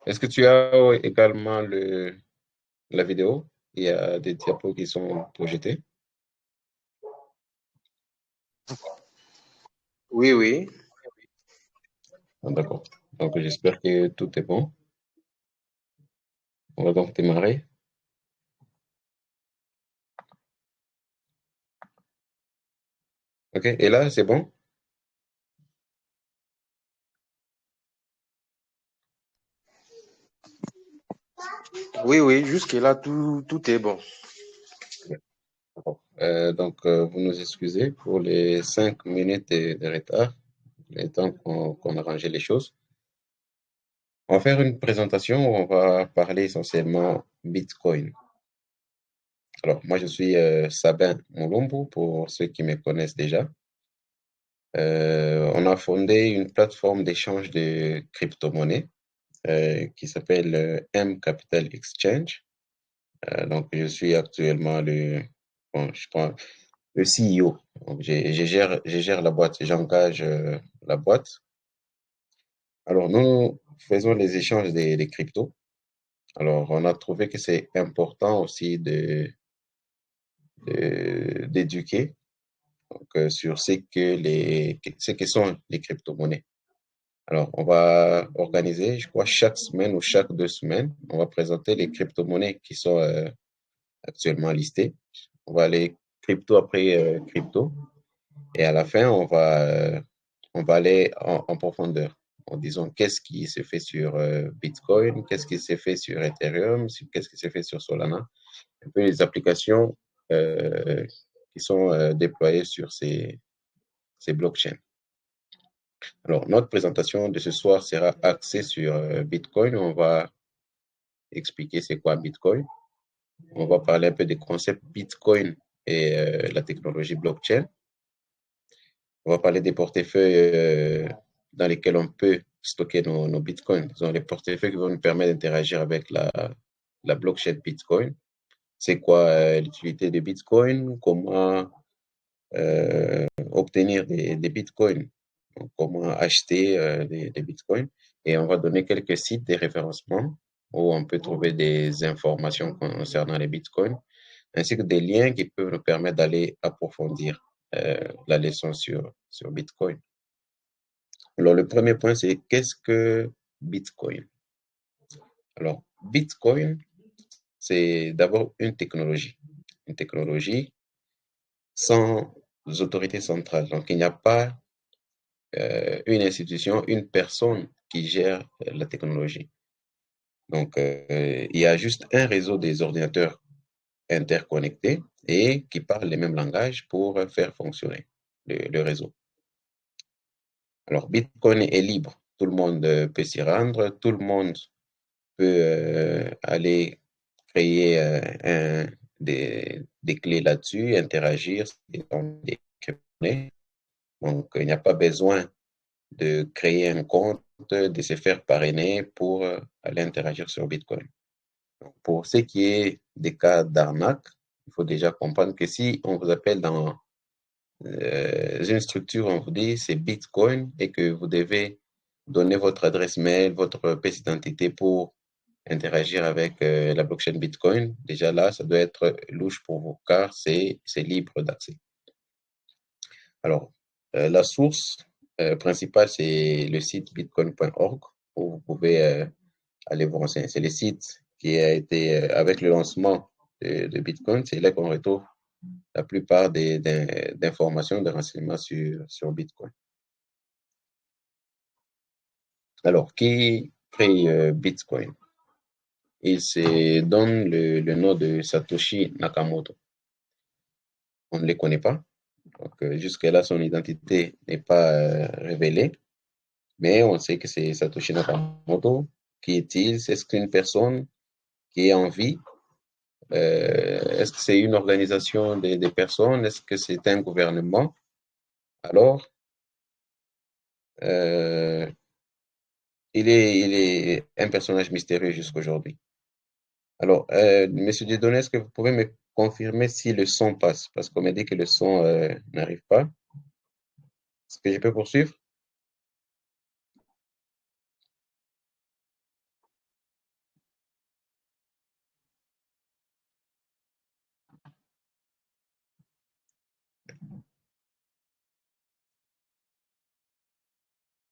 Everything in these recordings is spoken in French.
Est-ce que tu as également la vidéo? Il y a des diapos qui sont projetés. Oui, oui. Ah, d'accord. Donc, j'espère que tout est bon. On va donc démarrer. OK. Et là, c'est bon? Oui, oui, jusque-là, tout est bon. D'accord. Vous nous excusez pour les 5 minutes de retard, le temps qu'on a rangé les choses. On va faire une présentation où on va parler essentiellement Bitcoin. Alors, moi, je suis Sabin Moulumbu, pour ceux qui me connaissent déjà. On a fondé une plateforme d'échange de crypto-monnaies qui s'appelle M Capital Exchange. Donc, je suis actuellement bon, je prends le CEO. Donc, je gère la boîte, j'engage la boîte. Alors, nous faisons les échanges des cryptos. Alors, on a trouvé que c'est important aussi d'éduquer sur ce que sont les crypto-monnaies. Alors, on va organiser, je crois, chaque semaine ou chaque 2 semaines, on va présenter les crypto-monnaies qui sont actuellement listées. On va aller crypto après crypto. Et à la fin, on va aller en profondeur en disant qu'est-ce qui se fait sur Bitcoin, qu'est-ce qui se fait sur Ethereum, qu'est-ce qui se fait sur Solana, un peu les applications euh, qui sont déployées sur ces blockchains. Alors, notre présentation de ce soir sera axée sur Bitcoin. On va expliquer c'est quoi Bitcoin. On va parler un peu des concepts Bitcoin et la technologie blockchain. On va parler des portefeuilles dans lesquels on peut stocker nos bitcoins. Ce sont les portefeuilles qui vont nous permettre d'interagir avec la blockchain Bitcoin. C'est quoi l'utilité des bitcoins? Comment obtenir des bitcoins? Donc, comment acheter des bitcoins? Et on va donner quelques sites de référencement où on peut trouver des informations concernant les bitcoins, ainsi que des liens qui peuvent nous permettre d'aller approfondir la leçon sur Bitcoin. Alors, le premier point, c'est qu'est-ce que Bitcoin? Alors, Bitcoin, c'est d'abord une technologie sans autorité centrale. Donc, il n'y a pas une institution, une personne qui gère la technologie. Donc, il y a juste un réseau des ordinateurs interconnectés et qui parlent les mêmes langages pour faire fonctionner le réseau. Alors, Bitcoin est libre. Tout le monde peut s'y rendre, tout le monde peut aller créer des clés là-dessus, interagir dans des crypto-monnaies. Donc, il n'y a pas besoin de créer un compte, de se faire parrainer pour aller interagir sur Bitcoin. Donc, pour ce qui est des cas d'arnaque, il faut déjà comprendre que si on vous appelle dans une structure, on vous dit c'est Bitcoin et que vous devez donner votre adresse mail, votre pièce d'identité pour interagir avec la blockchain Bitcoin, déjà là, ça doit être louche pour vous, car c'est libre d'accès. Alors, la source principale, c'est le site bitcoin.org, où vous pouvez aller vous renseigner. C'est le site qui a été, avec le lancement de Bitcoin, c'est là qu'on retrouve la plupart d'informations, de renseignements sur Bitcoin. Alors, qui crée Bitcoin? Il se donne le nom de Satoshi Nakamoto. On ne les connaît pas. Donc, jusque-là, son identité n'est pas révélée, mais on sait que c'est Satoshi Nakamoto. Qui est-il? Est-ce qu'une personne qui est en vie? Est-ce que c'est une organisation des personnes? Est-ce que c'est un gouvernement? Alors, euh, il est un personnage mystérieux jusqu'aujourd'hui. Alors, Monsieur Dieudonné, est-ce que vous pouvez me confirmer si le son passe? Parce qu'on m'a dit que le son n'arrive pas. Est-ce que je peux poursuivre?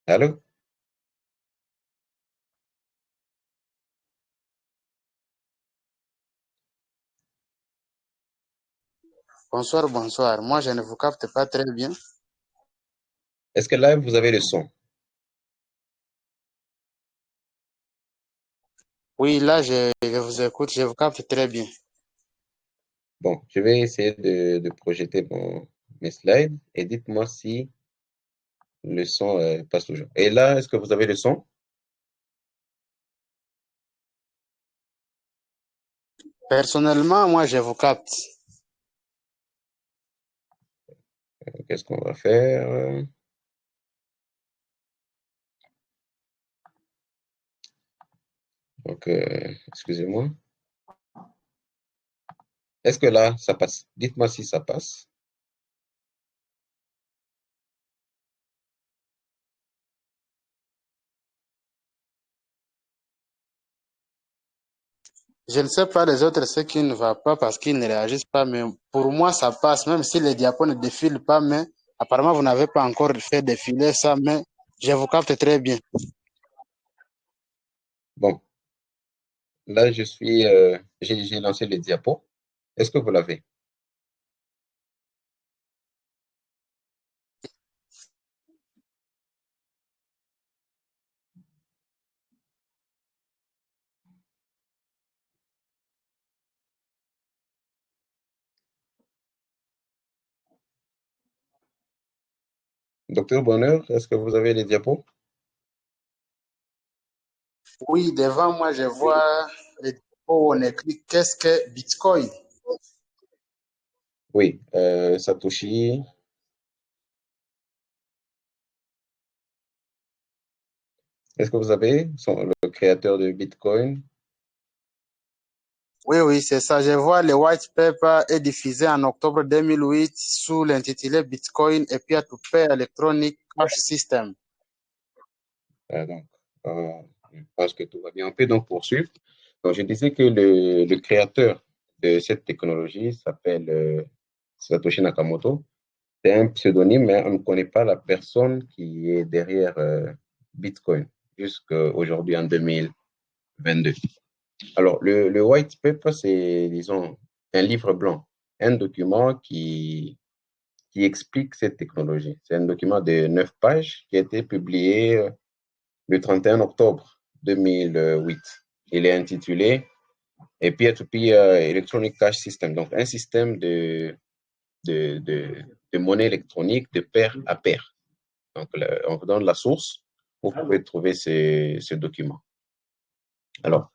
Allô? Bonsoir, bonsoir. Moi, je ne vous capte pas très bien. Est-ce que là, vous avez le son? Oui, là, je vous écoute, je vous capte très bien. Bon, je vais essayer de projeter mes slides et dites-moi si le son passe toujours. Et là, est-ce que vous avez le son? Personnellement, moi, je vous capte. Qu'est-ce qu'on va faire? Donc, excusez-moi. Est-ce que là, ça passe? Dites-moi si ça passe. Je ne sais pas les autres ce qui ne va pas parce qu'ils ne réagissent pas, mais pour moi, ça passe, même si les diapos ne défilent pas, mais apparemment, vous n'avez pas encore fait défiler ça, mais je vous capte très bien. Bon, là, j'ai lancé le diapo. Est-ce que vous l'avez? Docteur Bonheur, est-ce que vous avez les diapos? Oui, devant moi, je vois les diapos où on écrit qu'est-ce que Bitcoin? Oui, Satoshi. Est-ce que vous avez le créateur de Bitcoin? Oui, oui, c'est ça. Je vois le white paper est diffusé en octobre 2008 sous l'intitulé Bitcoin et Peer-to-Peer Electronic Cash System. Donc, euh, je pense que tout va bien. On peut donc poursuivre. Donc, je disais que le créateur de cette technologie s'appelle Satoshi Nakamoto. C'est un pseudonyme, mais on ne connaît pas la personne qui est derrière Bitcoin jusqu'à aujourd'hui en 2022. Alors, le white paper, c'est, disons, un livre blanc, un document qui explique cette technologie. C'est un document de 9 pages qui a été publié le 31 octobre 2008. Il est intitulé Peer-to-Peer Electronic Cash System, donc un système de, de, de monnaie électronique de pair à pair. Donc, on vous donne la source où vous pouvez trouver ce document. Alors,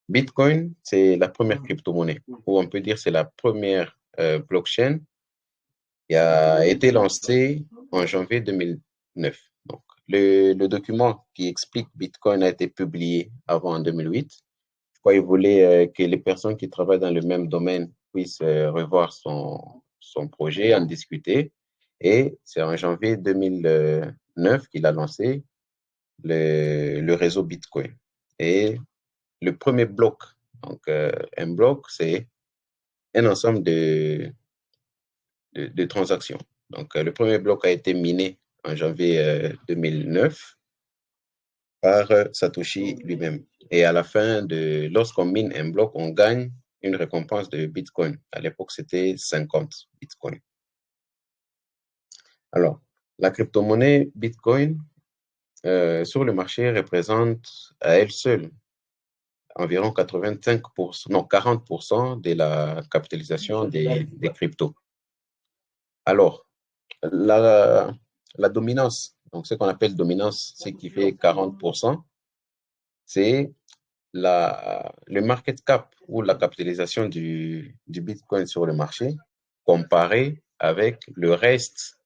Bitcoin, c'est la première crypto-monnaie, ou on peut dire c'est la première blockchain qui a été lancée en janvier 2009. Donc, le document qui explique Bitcoin a été publié avant en 2008. Je crois qu'il voulait que les personnes qui travaillent dans le même domaine puissent revoir son projet, en discuter. Et c'est en janvier 2009 qu'il a lancé le réseau Bitcoin. Et le premier bloc, donc un bloc, c'est un ensemble de transactions. Donc le premier bloc a été miné en janvier 2009 par Satoshi lui-même. Et à la fin lorsqu'on mine un bloc, on gagne une récompense de Bitcoin. À l'époque, c'était 50 Bitcoin. Alors, la crypto-monnaie Bitcoin sur le marché représente à elle seule environ 85%, non, 40% de la capitalisation des cryptos. Alors, la, la dominance, donc ce qu'on appelle dominance, ce qui fait 40%, c'est le market cap ou la capitalisation du Bitcoin sur le marché comparé avec le reste,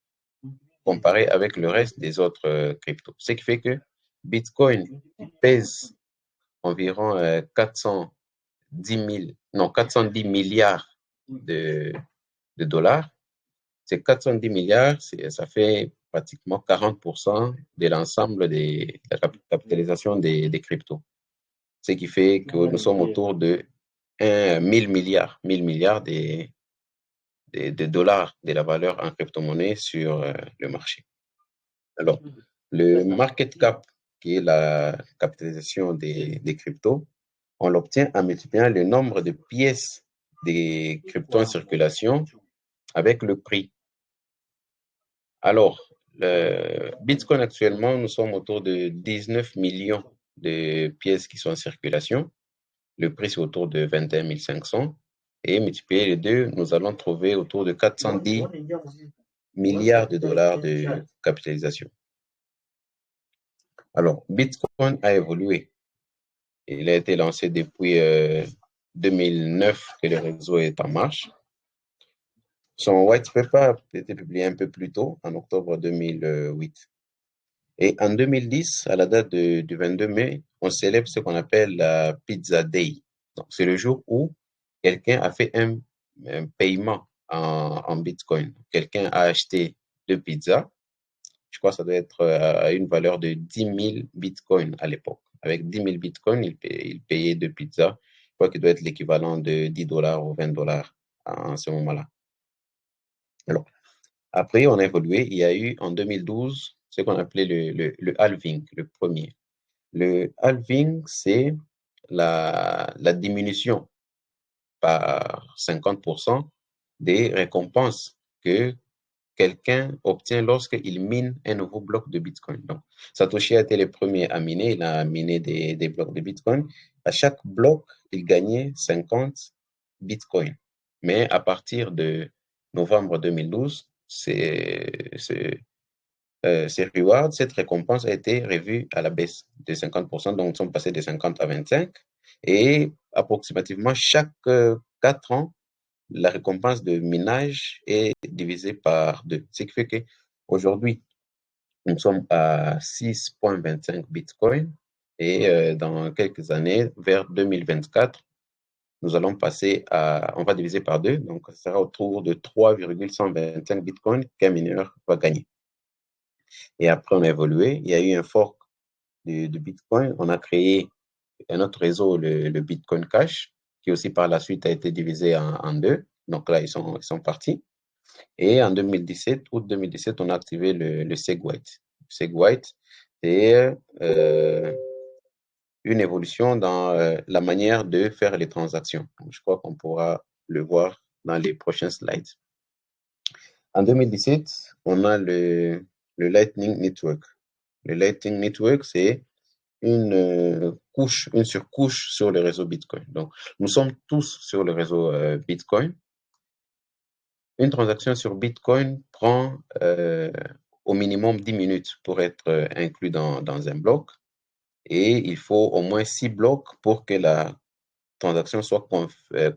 comparé avec le reste des autres cryptos. Ce qui fait que Bitcoin pèse environ 410 milliards de dollars. Ces 410 milliards, ça fait pratiquement 40% de l'ensemble de la capitalisation des cryptos. Ce qui fait que nous sommes autour de 1000 milliards de dollars de la valeur en crypto-monnaie sur le marché. Alors, Le market cap, qui est la capitalisation des cryptos, on l'obtient en multipliant le nombre de pièces des cryptos en circulation avec le prix. Alors, le Bitcoin actuellement, nous sommes autour de 19 millions de pièces qui sont en circulation. Le prix, c'est autour de 21 500. Et multiplier les deux, nous allons trouver autour de 410 milliards de dollars de capitalisation. Alors, Bitcoin a évolué. Il a été lancé depuis 2009 que le réseau est en marche. Son white paper a été publié un peu plus tôt, en octobre 2008. Et en 2010, à la date du 22 mai, on célèbre ce qu'on appelle la Pizza Day. Donc, c'est le jour où quelqu'un a fait un paiement en Bitcoin. Quelqu'un a acheté deux pizzas. Je crois que ça doit être à une valeur de 10 000 Bitcoins à l'époque. Avec 10 000 Bitcoins, il payait deux pizzas. Je crois qu'il doit être l'équivalent de 10 dollars ou 20 dollars en ce moment-là. Alors, après, on a évolué. Il y a eu en 2012 ce qu'on appelait le halving, le premier. Le halving, c'est la diminution par 50% des récompenses que quelqu'un obtient lorsqu'il mine un nouveau bloc de Bitcoin. Donc, Satoshi a été le premier à miner. Il a miné des blocs de Bitcoin. À chaque bloc, il gagnait 50 Bitcoins. Mais à partir de novembre 2012, ces rewards, cette récompense a été revue à la baisse de 50%. Donc, nous sommes passés de 50 à 25. Et approximativement chaque 4 ans, la récompense de minage est divisée par 2. Ce qui fait qu'aujourd'hui, nous sommes à 6,25 Bitcoin et dans quelques années, vers 2024, nous allons passer on va diviser par 2, donc ce sera autour de 3,125 Bitcoin qu'un mineur va gagner. Et après, on a évolué, il y a eu un fork de Bitcoin, on a créé un autre réseau, le Bitcoin Cash, qui aussi par la suite a été divisé en 2. Donc là, ils sont partis. Et en 2017, août 2017, on a activé le SegWit. SegWit, c'est une évolution dans la manière de faire les transactions. Donc, je crois qu'on pourra le voir dans les prochains slides. En 2017, on a le Lightning Network. Le Lightning Network, c'est une surcouche sur le réseau Bitcoin. Donc, nous sommes tous sur le réseau Bitcoin. Une transaction sur Bitcoin prend au minimum 10 minutes pour être inclus dans un bloc et il faut au moins 6 blocs pour que la transaction soit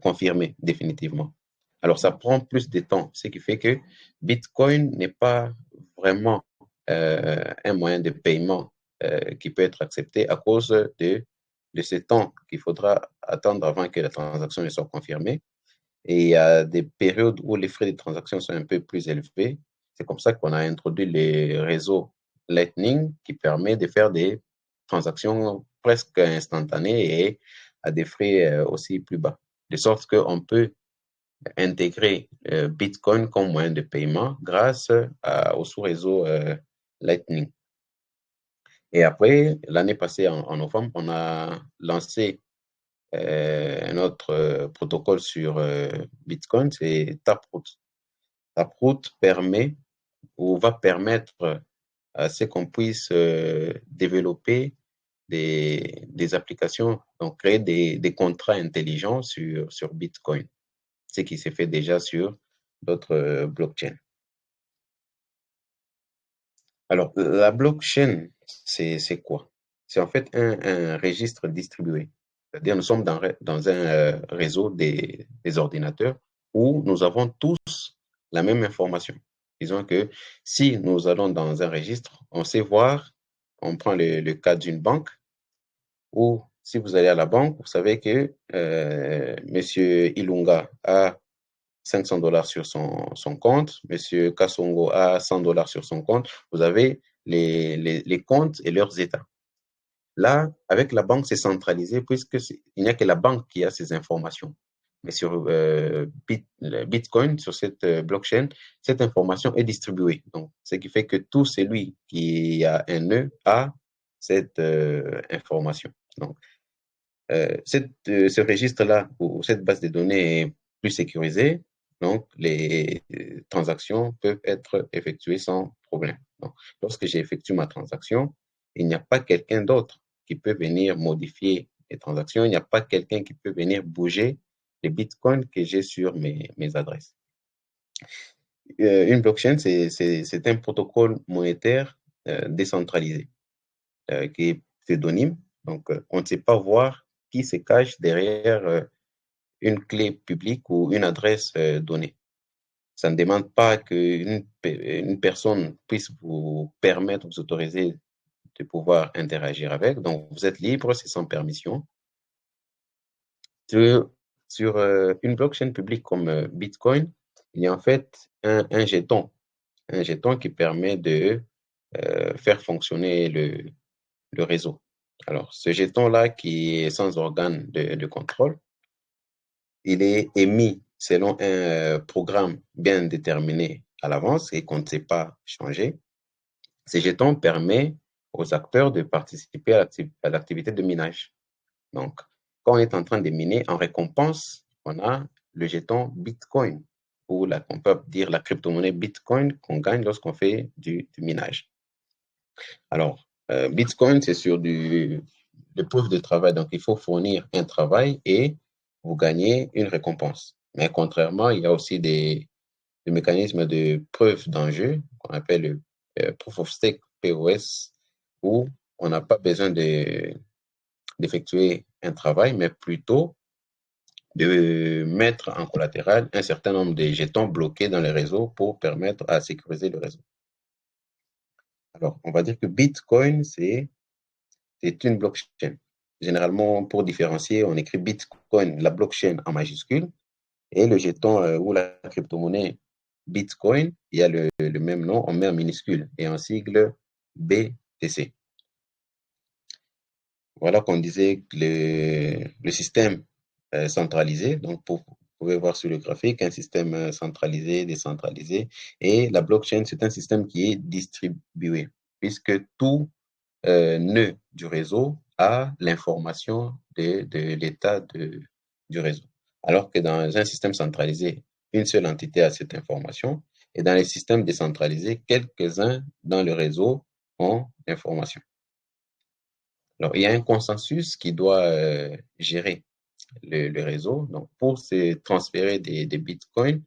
confirmée définitivement. Alors, ça prend plus de temps, ce qui fait que Bitcoin n'est pas vraiment un moyen de paiement qui peut être accepté à cause de ce temps qu'il faudra attendre avant que la transaction ne soit confirmée. Et il y a des périodes où les frais de transaction sont un peu plus élevés. C'est comme ça qu'on a introduit les réseaux Lightning qui permet de faire des transactions presque instantanées et à des frais aussi plus bas. De sorte qu'on peut intégrer Bitcoin comme moyen de paiement grâce au sous-réseau Lightning. Et après, l'année passée, en novembre, on a lancé un autre protocole sur Bitcoin, c'est Taproot. Taproot permet ou va permettre à ce qu'on puisse développer des applications, donc créer des contrats intelligents sur Bitcoin, ce qui s'est fait déjà sur d'autres blockchains. Alors, la blockchain, c'est quoi? C'est en fait un registre distribué. C'est-à-dire, nous sommes dans un réseau des ordinateurs où nous avons tous la même information. Disons que si nous allons dans un registre, on sait voir, on prend le cas d'une banque, où si vous allez à la banque, vous savez que Monsieur Ilunga a 500 dollars sur son compte, Monsieur Kassongo a 100 dollars sur son compte. Vous avez les comptes et leurs états. Là, avec la banque, c'est centralisé puisque il n'y a que la banque qui a ces informations. mais sur le Bitcoin, sur cette blockchain, cette information est distribuée. Donc, ce qui fait que tout celui qui a un nœud a cette information. Donc, ce registre-là ou cette base de données est plus sécurisée, donc les transactions peuvent être effectuées sans problème. Donc, lorsque j'effectue ma transaction, il n'y a pas quelqu'un d'autre qui peut venir modifier les transactions, il n'y a pas quelqu'un qui peut venir bouger les bitcoins que j'ai sur mes adresses. Une blockchain, c'est un protocole monétaire décentralisé qui est pseudonyme. Donc, on ne sait pas voir qui se cache derrière une clé publique ou une adresse donnée. Ça ne demande pas qu'une personne puisse vous permettre, vous autoriser de pouvoir interagir avec. Donc, vous êtes libre, c'est sans permission. Sur une blockchain publique comme Bitcoin, il y a en fait un jeton qui permet de faire fonctionner le réseau. Alors, ce jeton-là, qui est sans organe de contrôle, il est émis selon un programme bien déterminé à l'avance et qu'on ne sait pas changer. Ce jeton permet aux acteurs de participer à l'activité de minage. Donc, quand on est en train de miner, en récompense, on a le jeton Bitcoin, ou on peut dire la crypto-monnaie Bitcoin qu'on gagne lorsqu'on fait du minage. Alors, Bitcoin, c'est sur de preuve de travail. Donc, il faut fournir un travail et vous gagnez une récompense. Mais contrairement, il y a aussi des mécanismes de preuve d'enjeu qu'on appelle le Proof of Stake, POS, où on n'a pas besoin d'effectuer un travail, mais plutôt de mettre en collatéral un certain nombre de jetons bloqués dans le réseau pour permettre à sécuriser le réseau. Alors, on va dire que Bitcoin, c'est une blockchain. Généralement, pour différencier, on écrit Bitcoin, la blockchain en majuscule, et le jeton ou la crypto-monnaie Bitcoin, il y a le même nom, on met en minuscule et en sigle BTC. Voilà qu'on disait que le système centralisé, donc vous pouvez voir sur le graphique un système centralisé, décentralisé, et la blockchain, c'est un système qui est distribué, puisque tout nœud du réseau a l'information de l'état du réseau. Alors que dans un système centralisé, une seule entité a cette information, et dans les systèmes décentralisés, quelques-uns dans le réseau ont l'information. Alors, il y a un consensus qui doit gérer le réseau. Donc, pour se transférer des bitcoins,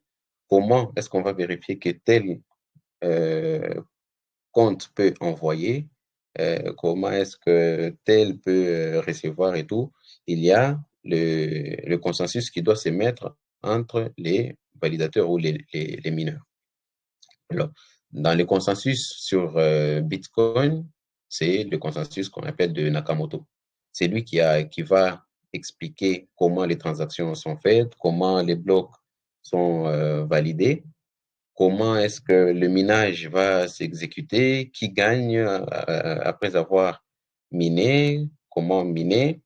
comment est-ce qu'on va vérifier que tel compte peut envoyer, comment est-ce que tel peut recevoir et tout? Il y a le consensus qui doit se mettre entre les validateurs ou les mineurs. Alors, dans le consensus sur Bitcoin, c'est le consensus qu'on appelle de Nakamoto. C'est lui qui va expliquer comment les transactions sont faites, comment les blocs sont validés, comment est-ce que le minage va s'exécuter, qui gagne après avoir miné, comment miner,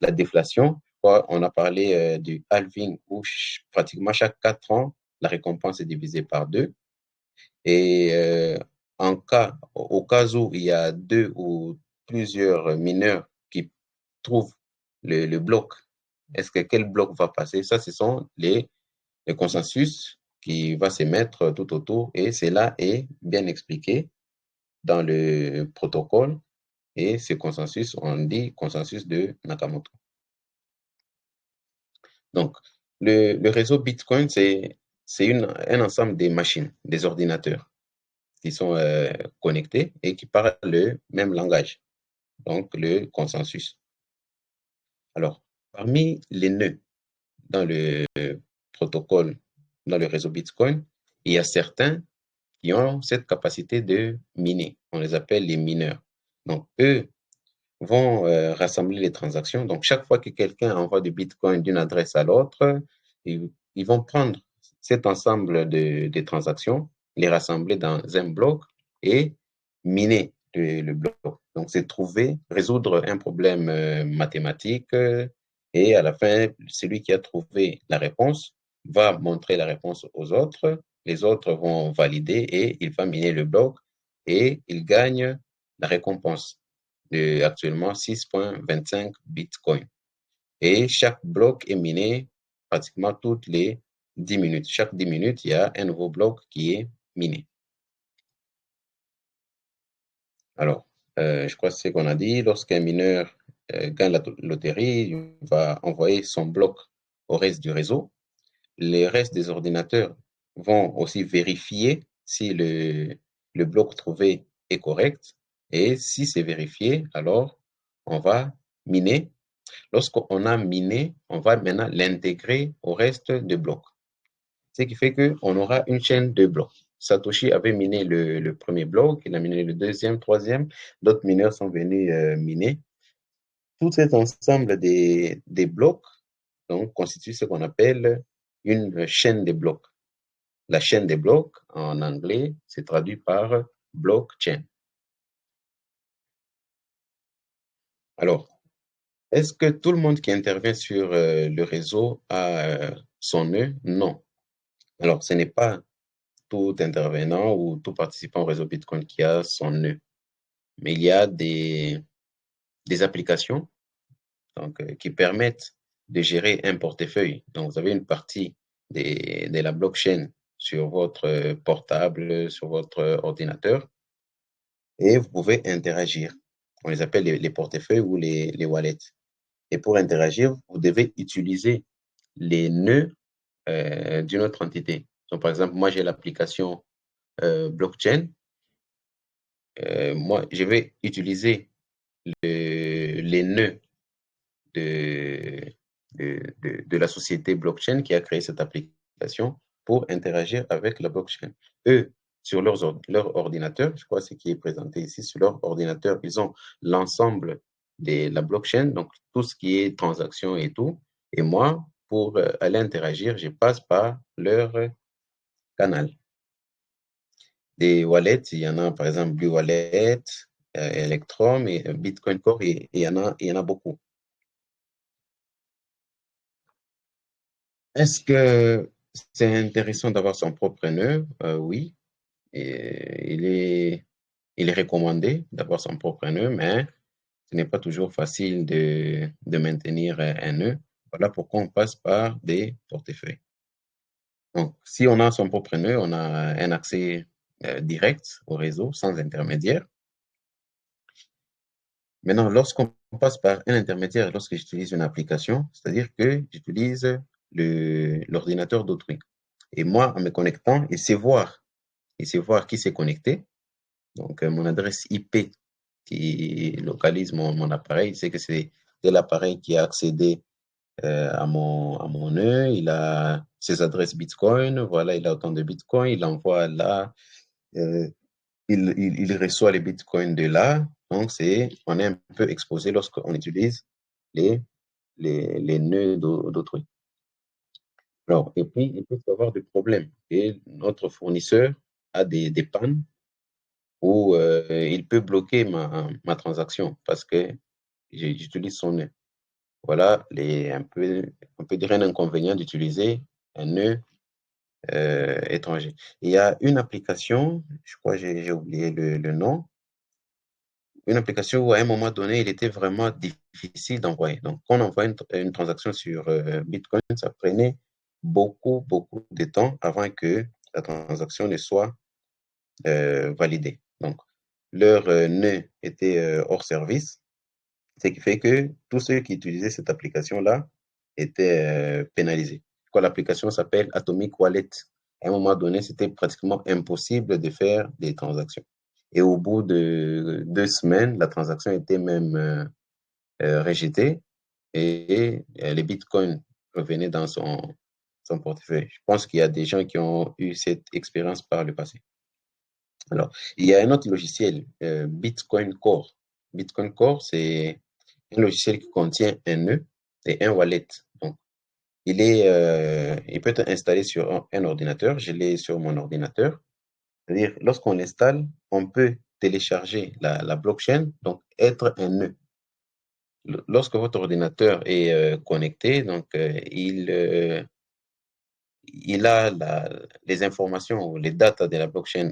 la déflation. On a parlé du halving où pratiquement chaque 4 ans, la récompense est divisée par 2. Et au cas où il y a 2 ou plusieurs mineurs qui trouvent le bloc, est-ce que quel bloc va passer? Ça, ce sont les consensus qui va se mettre tout autour et cela est bien expliqué dans le protocole et ce consensus, on dit consensus de Nakamoto. Donc, le réseau Bitcoin, c'est un ensemble des machines, des ordinateurs qui sont connectés et qui parlent le même langage, donc le consensus. Alors, parmi les nœuds dans le protocole, dans le réseau Bitcoin, il y a certains qui ont cette capacité de miner. On les appelle les mineurs. Donc, eux vont rassembler les transactions. Donc, chaque fois que quelqu'un envoie du Bitcoin d'une adresse à l'autre, ils vont prendre cet ensemble de transactions, les rassembler dans un bloc et miner le bloc. Donc, c'est résoudre un problème mathématique Et à la fin, celui qui a trouvé la réponse va montrer la réponse aux autres. Les autres vont valider et il va miner le bloc et il gagne la récompense de actuellement 6,25 Bitcoin. Et chaque bloc est miné pratiquement toutes les 10 minutes. Chaque 10 minutes, il y a un nouveau bloc qui est miné. Alors, je crois que c'est ce qu'on a dit. Lorsqu'un mineur gagne la loterie, il va envoyer son bloc au reste du réseau. Les restes des ordinateurs vont aussi vérifier si le bloc trouvé est correct. Et si c'est vérifié, alors on va miner. Lorsqu'on a miné, on va maintenant l'intégrer au reste des blocs. Ce qui fait qu'on aura une chaîne de blocs. Satoshi avait miné le premier bloc, il a miné le deuxième, troisième, d'autres mineurs sont venus miner. Tout cet ensemble des blocs donc, constitue ce qu'on appelle une chaîne de blocs. La chaîne des blocs, en anglais, se traduit par blockchain. Alors, est-ce que tout le monde qui intervient sur le réseau a son nœud? Non. Alors, ce n'est pas tout intervenant ou tout participant au réseau Bitcoin qui a son nœud. Mais il y a des applications donc, qui permettent de gérer un portefeuille. Donc, vous avez une partie de la blockchain sur votre portable, sur votre ordinateur, et vous pouvez interagir. On les appelle les portefeuilles ou les wallets. Et pour interagir, vous devez utiliser les nœuds d'une autre entité. Donc, par exemple, moi, j'ai l'application blockchain. Moi, je vais utiliser les nœuds de, de la société blockchain qui a créé cette application pour interagir avec la blockchain. Eux, sur leur ordinateur, je crois ce qui est présenté ici, sur leur ordinateur, ils ont l'ensemble de la blockchain, donc tout ce qui est transactions et tout. Et moi, pour aller interagir, je passe par leur canal. Des wallets, il y en a par exemple Blue Wallet, Electrum et Bitcoin Core, et il y en a beaucoup. Est-ce que c'est intéressant d'avoir son propre nœud? Oui, et il est recommandé d'avoir son propre nœud, mais ce n'est pas toujours facile de maintenir un nœud. Voilà pourquoi on passe par des portefeuilles. Donc, si on a son propre nœud, on a un accès direct au réseau sans intermédiaire. Maintenant, lorsqu'on passe par un intermédiaire, lorsque j'utilise une application, c'est-à-dire que j'utilise l'ordinateur d'autrui. Et moi, en me connectant, il sait voir qui s'est connecté. Donc, mon adresse IP qui localise mon appareil, c'est que c'est l'appareil qui a accédé à mon nœud. Il a ses adresses Bitcoin. Voilà, il a autant de Bitcoin. Il envoie là. Euh, il reçoit les Bitcoins de là. Donc, on est un peu exposé lorsqu'on utilise les, les nœuds d'autrui. Alors, et puis, il peut y avoir des problèmes. Et notre fournisseur a des pannes où il peut bloquer ma transaction parce que j'utilise son nœud. Voilà on peut dire un inconvénient d'utiliser un nœud étranger. Il y a une application, je crois que j'ai oublié le nom, une application où à un moment donné, il était vraiment difficile d'envoyer. Donc, quand on envoie une transaction sur Bitcoin, ça prenait beaucoup de temps avant que la transaction ne soit validée. Donc, leur nœud était hors service, ce qui fait que tous ceux qui utilisaient cette application-là étaient pénalisés. Quand l'application s'appelle Atomic Wallet, à un moment donné, c'était pratiquement impossible de faire des transactions. Et au bout de 2 semaines, la transaction était même rejetée et les bitcoins revenaient dans son portefeuille. Je pense qu'il y a des gens qui ont eu cette expérience par le passé. Alors, il y a un autre logiciel, Bitcoin Core. Bitcoin Core, c'est un logiciel qui contient un nœud et un wallet. Donc, il peut être installé sur un ordinateur. Je l'ai sur mon ordinateur. C'est-à-dire, lorsqu'on l'installe, on peut télécharger la blockchain, donc être un nœud. lorsque votre ordinateur est connecté, donc il a les informations ou les datas de la blockchain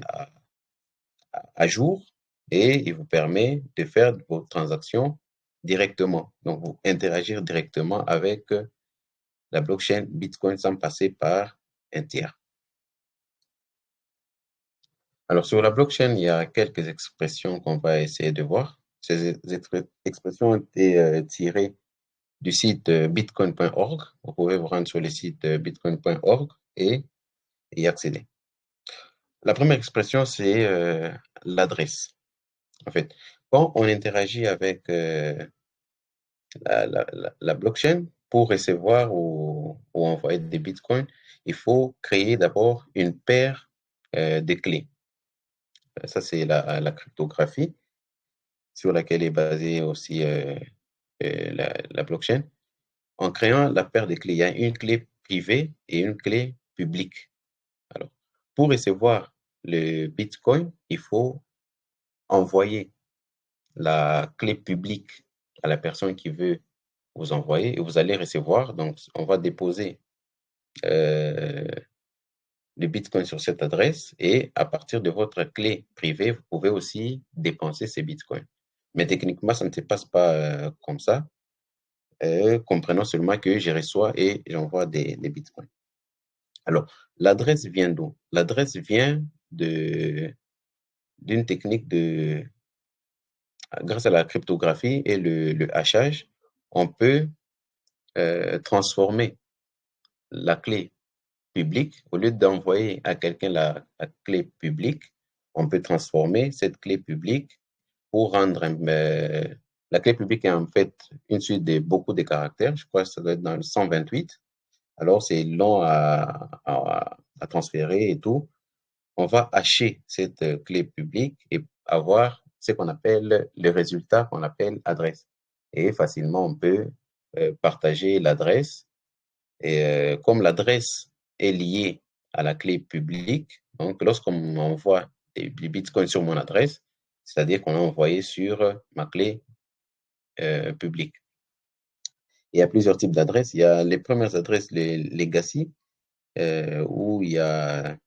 à jour et il vous permet de faire vos transactions directement. Donc, vous interagir directement avec la blockchain Bitcoin sans passer par un tiers. Alors, sur la blockchain, il y a quelques expressions qu'on va essayer de voir. Ces expressions ont été tirées du site bitcoin.org. Vous pouvez vous rendre sur le site bitcoin.org et y accéder. La première expression, c'est l'adresse. En fait, quand on interagit avec la blockchain, pour recevoir ou envoyer des bitcoins, il faut créer d'abord une paire de clés. Ça, c'est la cryptographie sur laquelle est basée aussi la blockchain. En créant la paire de clés, il y a une clé privée et une clé publique. Alors, pour recevoir le bitcoin, il faut envoyer la clé publique à la personne qui veut vous envoyer et vous allez recevoir. Donc, on va déposer le bitcoin sur cette adresse et à partir de votre clé privée, vous pouvez aussi dépenser ces bitcoins. Mais techniquement, ça ne se passe pas comme ça. Comprenons seulement que je reçois et j'envoie des bitcoins. Alors, l'adresse vient d'où? L'adresse vient d'une technique grâce à la cryptographie et le hachage, on peut transformer la clé publique, au lieu d'envoyer à quelqu'un la clé publique, on peut transformer cette clé publique pour rendre la clé publique est en fait une suite de beaucoup de caractères. Je crois que ça doit être dans le 128. Alors, c'est long à transférer et tout. On va hacher cette clé publique et avoir ce qu'on appelle le résultat qu'on appelle adresse. Et facilement, on peut partager l'adresse. Et comme l'adresse est liée à la clé publique, donc lorsqu'on envoie des bitcoins sur mon adresse, c'est-à-dire qu'on a envoyé sur ma clé publique. Il y a plusieurs types d'adresses. Il y a les premières adresses, les legacy, où il y a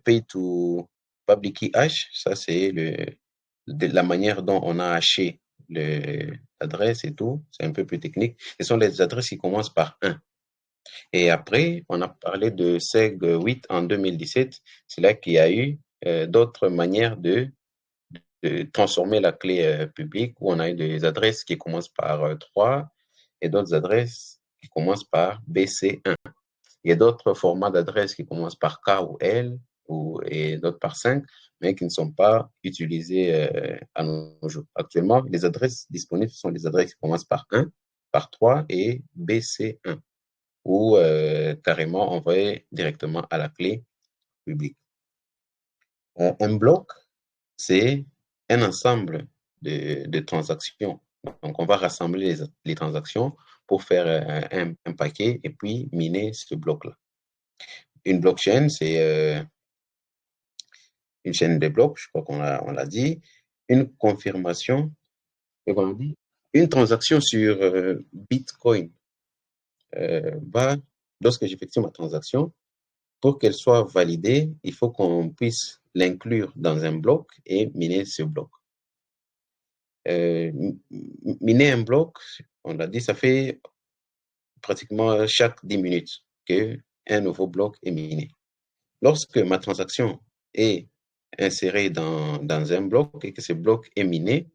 pay to public key hash. Ça, c'est la manière dont on a haché l'adresse et tout. C'est un peu plus technique. Ce sont les adresses qui commencent par 1. Et après, on a parlé de SEG 8 en 2017. C'est là qu'il y a eu d'autres manières de transformer la clé publique où on a eu des adresses qui commencent par 3 et d'autres adresses qui commencent par BC1. Il y a d'autres formats d'adresses qui commencent par K ou L et d'autres par 5, mais qui ne sont pas utilisés à nos jours. Actuellement, les adresses disponibles sont les adresses qui commencent par 1, par 3 et BC1, ou carrément envoyées directement à la clé publique. Un bloc, c'est un ensemble de transactions. Donc, on va rassembler les transactions pour faire un paquet et puis miner ce bloc-là. Une blockchain, c'est une chaîne de blocs, je crois on l'a dit. Une confirmation, on dit, une transaction sur Bitcoin lorsque j'effectue ma transaction, pour qu'elle soit validée, il faut qu'on puisse l'inclure dans un bloc et miner ce bloc. Miner un bloc, on l'a dit, ça fait pratiquement chaque 10 minutes qu'un nouveau bloc est miné. Lorsque ma transaction est insérée dans un bloc et que ce bloc est miné,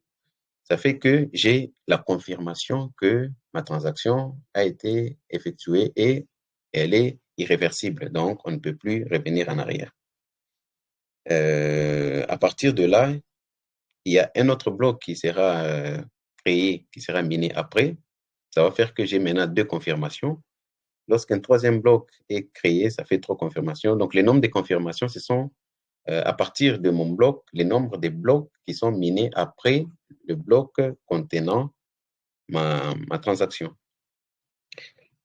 ça fait que j'ai la confirmation que ma transaction a été effectuée et elle est irréversible. Donc, on ne peut plus revenir en arrière. À partir de là, il y a un autre bloc qui sera créé, qui sera miné après. Ça va faire que j'ai maintenant 2 confirmations. Lorsqu'un troisième bloc est créé, ça fait 3 confirmations. Donc, les nombres de confirmations, ce sont à partir de mon bloc, les nombres des blocs qui sont minés après le bloc contenant ma transaction.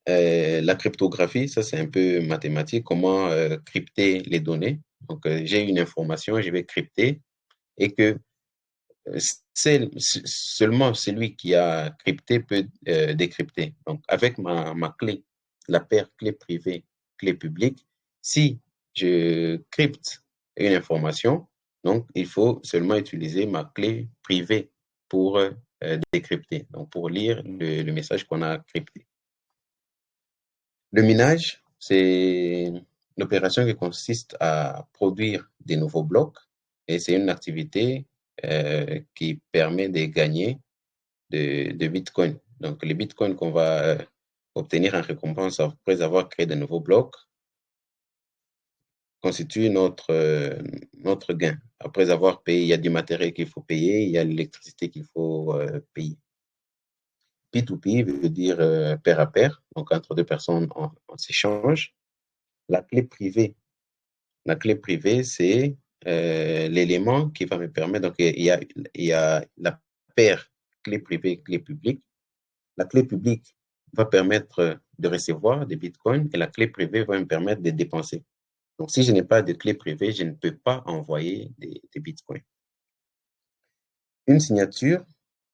La cryptographie, ça c'est un peu mathématique, comment crypter les données. Donc, j'ai une information, je vais crypter et que Seulement celui qui a crypté peut décrypter. Donc, avec ma clé, la paire clé privée, clé publique, si je crypte une information, donc il faut seulement utiliser ma clé privée pour décrypter, donc pour lire le message qu'on a crypté. Le minage, c'est l'opération qui consiste à produire des nouveaux blocs et c'est une activité qui permet de gagner de Bitcoin. Donc, les Bitcoins qu'on va obtenir en récompense après avoir créé de nouveaux blocs constituent notre gain. Après avoir payé, il y a du matériel qu'il faut payer, il y a l'électricité qu'il faut payer. P2P veut dire pair à pair, donc entre deux personnes, on s'échange. La clé privée, la clé privée, c'est l'élément qui va me permettre, donc il y a la paire clé privée, clé publique. La clé publique va permettre de recevoir des bitcoins et la clé privée va me permettre de dépenser. Donc, si je n'ai pas de clé privée, je ne peux pas envoyer des bitcoins. Une signature,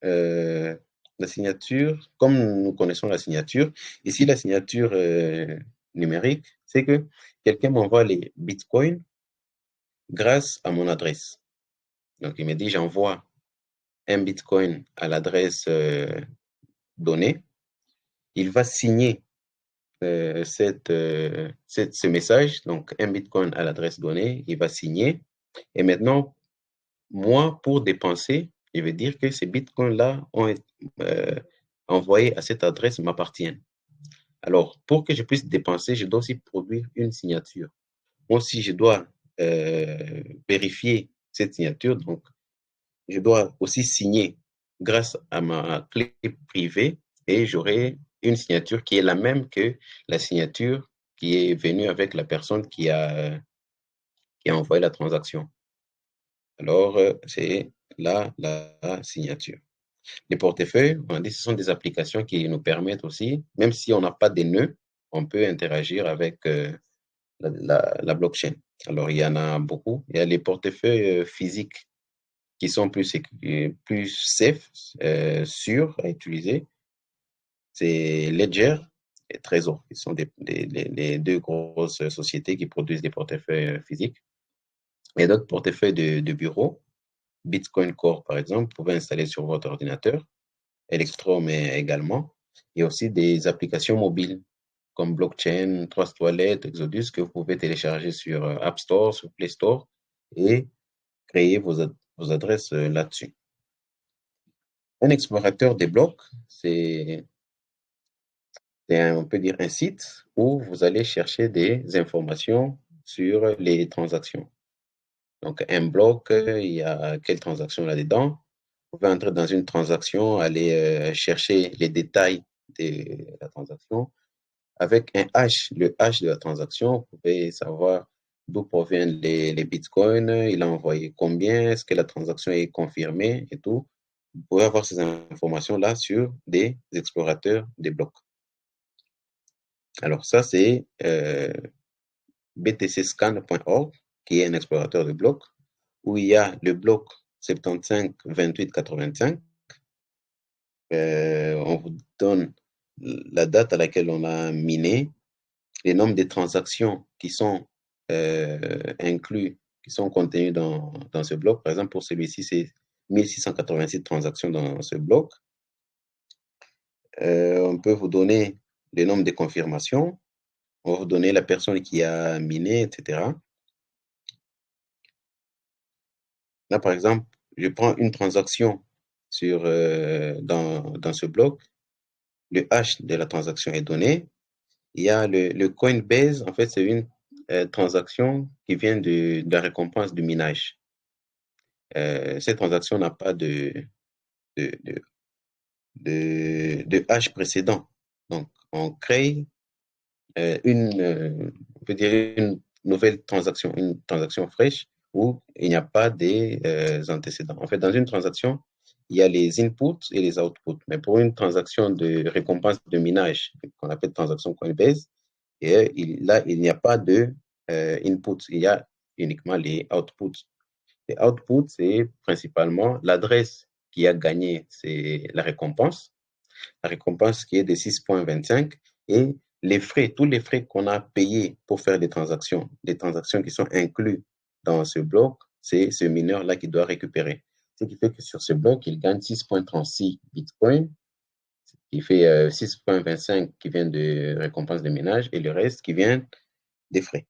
la signature, comme nous connaissons la signature, ici la signature numérique, c'est que quelqu'un m'envoie les bitcoins grâce à mon adresse. Donc, il me dit, j'envoie un bitcoin à l'adresse donnée. Il va signer ce message, donc un bitcoin à l'adresse donnée, il va signer. Et maintenant, moi, pour dépenser, je vais dire que ces bitcoins-là ont été envoyés à cette adresse m'appartiennent. Alors, pour que je puisse dépenser, je dois aussi produire une signature. Moi aussi, je dois vérifier cette signature, donc je dois aussi signer grâce à ma clé privée et j'aurai une signature qui est la même que la signature qui est venue avec la personne qui a envoyé la transaction. Alors, c'est là la signature. Les portefeuilles, on dit, ce sont des applications qui nous permettent aussi, même si on n'a pas de nœuds, on peut interagir avec la blockchain. Alors, il y en a beaucoup. Il y a les portefeuilles physiques qui sont plus safe, sûrs à utiliser. C'est Ledger et Trezor, qui sont les deux grosses sociétés qui produisent des portefeuilles physiques. Il y a d'autres portefeuilles de bureau. Bitcoin Core, par exemple, vous pouvez installer sur votre ordinateur. Electrum également. Il y a aussi des applications mobiles comme Blockchain, Trust Wallet, Exodus que vous pouvez télécharger sur App Store, sur Play Store et créer vos adresses là-dessus. Un explorateur des blocs, on peut dire un site où vous allez chercher des informations sur les transactions. Donc, un bloc, il y a quelles transactions là-dedans. Vous pouvez entrer dans une transaction, aller chercher les détails de la transaction. Avec un hash, le hash de la transaction, vous pouvez savoir d'où proviennent les bitcoins, il a envoyé combien, est-ce que la transaction est confirmée et tout. Vous pouvez avoir ces informations-là sur des explorateurs des blocs. Alors ça, c'est btcscan.org, qui est un explorateur de blocs, où il y a le bloc 75 28 85. On vous donne la date à laquelle on a miné, les nombres de transactions qui sont inclus, qui sont contenus dans ce bloc. Par exemple, pour celui-ci, c'est 1686 transactions dans ce bloc. On peut vous donner le nombre de confirmations, on va vous donner la personne qui a miné, etc. Là, par exemple, je prends une transaction dans ce bloc, le hash de la transaction est donné. Il y a le Coinbase, en fait, c'est une transaction qui vient de la récompense du minage. Cette transaction n'a pas de, de hash précédent. Donc, on crée on peut dire une nouvelle transaction, une transaction fraîche où il n'y a pas des antécédents. En fait, dans une transaction, il y a les inputs et les outputs. Mais pour une transaction de récompense de minage, qu'on appelle transaction Coinbase, là, il n'y a pas de input, il y a uniquement les outputs. Les outputs, c'est principalement l'adresse qui a gagné, c'est la récompense qui est de 6,25 et les frais, tous les frais qu'on a payés pour faire les transactions qui sont inclus dans ce bloc, c'est ce mineur-là qui doit récupérer. Ce qui fait que sur ce bloc, il gagne 6,36 bitcoins, qui fait 6,25 qui vient de récompense de ménage et le reste qui vient des frais.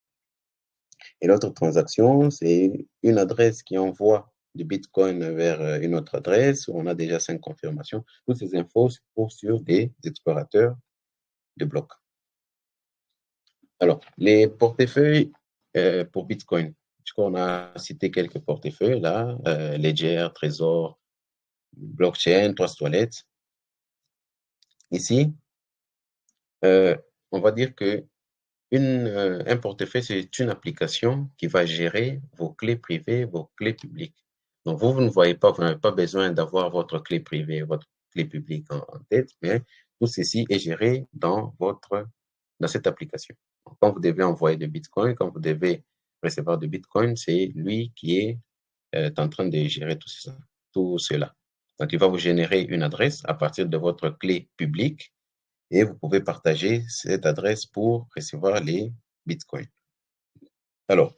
Et l'autre transaction, c'est une adresse qui envoie du Bitcoin vers une autre adresse où on a déjà 5 confirmations. Toutes ces infos se trouvent sur des explorateurs de blocs. Alors, les portefeuilles pour Bitcoin. Je crois qu'on a cité quelques portefeuilles là, Ledger, Trésor, Blockchain, Trust Wallet. Ici, on va dire que un portefeuille, c'est une application qui va gérer vos clés privées, vos clés publiques. Donc, vous ne voyez pas, vous n'avez pas besoin d'avoir votre clé privée, votre clé publique en tête, mais tout ceci est géré dans cette application. Donc, quand vous devez envoyer de Bitcoin, quand vous devez recevoir de Bitcoin, c'est lui qui est en train de gérer tout cela. Donc, il va vous générer une adresse à partir de votre clé publique et vous pouvez partager cette adresse pour recevoir les bitcoins. Alors,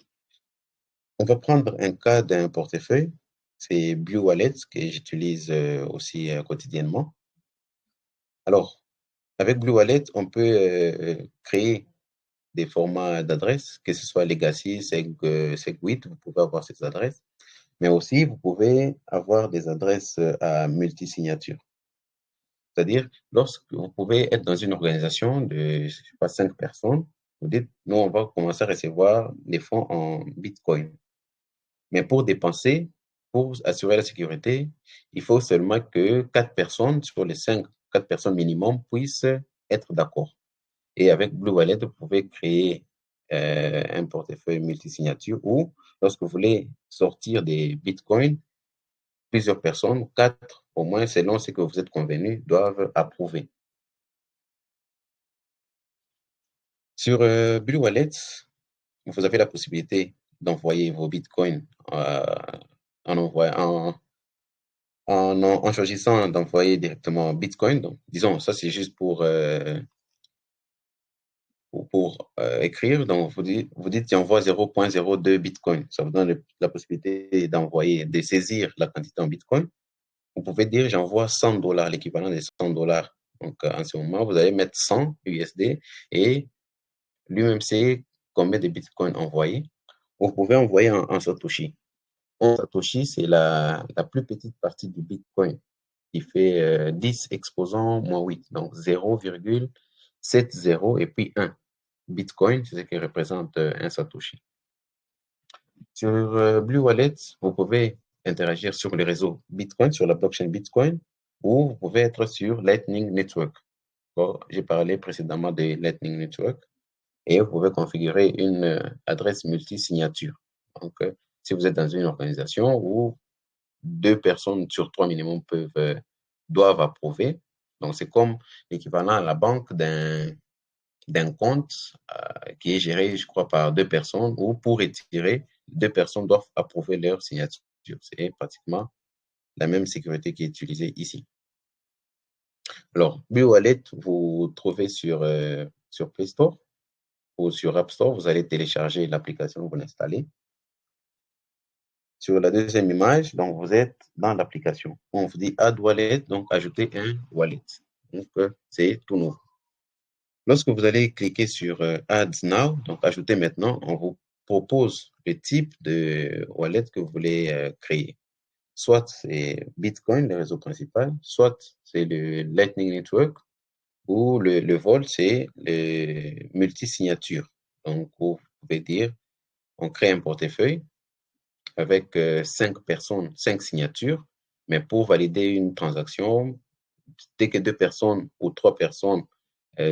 on va prendre un cas d'un portefeuille, c'est Blue Wallet que j'utilise aussi quotidiennement. Alors, avec Blue Wallet, on peut créer des formats d'adresses, que ce soit Legacy, SegWit, vous pouvez avoir ces adresses, mais aussi vous pouvez avoir des adresses à multisignature. C'est-à-dire, lorsque vous pouvez être dans une organisation de, je sais pas, 5 personnes, vous dites, nous, on va commencer à recevoir des fonds en Bitcoin. Mais pour dépenser, pour assurer la sécurité, il faut seulement que 4 personnes sur les 5, 4 personnes minimum puissent être d'accord. Et avec Blue Wallet, vous pouvez créer un portefeuille multisignature où, lorsque vous voulez sortir des Bitcoins, plusieurs personnes, 4 au moins, selon ce que vous êtes convenus, doivent approuver. Sur Blue Wallet, vous avez la possibilité d'envoyer vos bitcoins en choisissant d'envoyer directement Bitcoin. Donc, disons, ça c'est juste pour écrire. Donc, vous dites j'envoie 0,02 Bitcoin. Ça vous donne la possibilité d'envoyer, de saisir la quantité en Bitcoin. Vous pouvez dire j'envoie $100, l'équivalent de $100. Donc, en ce moment, vous allez mettre 100 USD et lui-même sait combien de bitcoins envoyer. Vous pouvez envoyer en Satoshi. En Satoshi, c'est la plus petite partie du bitcoin qui fait 10 exposants moins 8, donc 0,70 et puis 1. Bitcoin, c'est ce qui représente un Satoshi. Sur Blue Wallet, vous pouvez interagir sur les réseaux Bitcoin, sur la blockchain Bitcoin, ou vous pouvez être sur Lightning Network. Bon, j'ai parlé précédemment de Lightning Network. Et vous pouvez configurer une adresse multi-signature. Donc, si vous êtes dans une organisation où 2 personnes sur 3 minimum doivent approuver, donc c'est comme l'équivalent à la banque d'un compte qui est géré, je crois, par 2 personnes, où pour retirer, 2 personnes doivent approuver leur signature. C'est pratiquement la même sécurité qui est utilisée ici. Alors, Blue Wallet, vous trouvez sur Play Store ou sur App Store, vous allez télécharger l'application, vous l'installez. Sur la deuxième image, donc vous êtes dans l'application. On vous dit Add Wallet, donc ajouter un wallet. Donc, c'est tout nouveau. Lorsque vous allez cliquer sur Add Now, donc ajouter maintenant, on vous propose le type de wallet que vous voulez créer. Soit c'est Bitcoin, le réseau principal, soit c'est le Lightning Network, ou le vol, c'est le multi-signature. Donc, vous pouvez dire, on crée un portefeuille avec 5 personnes, 5 signatures, mais pour valider une transaction, dès que 2 personnes ou 3 personnes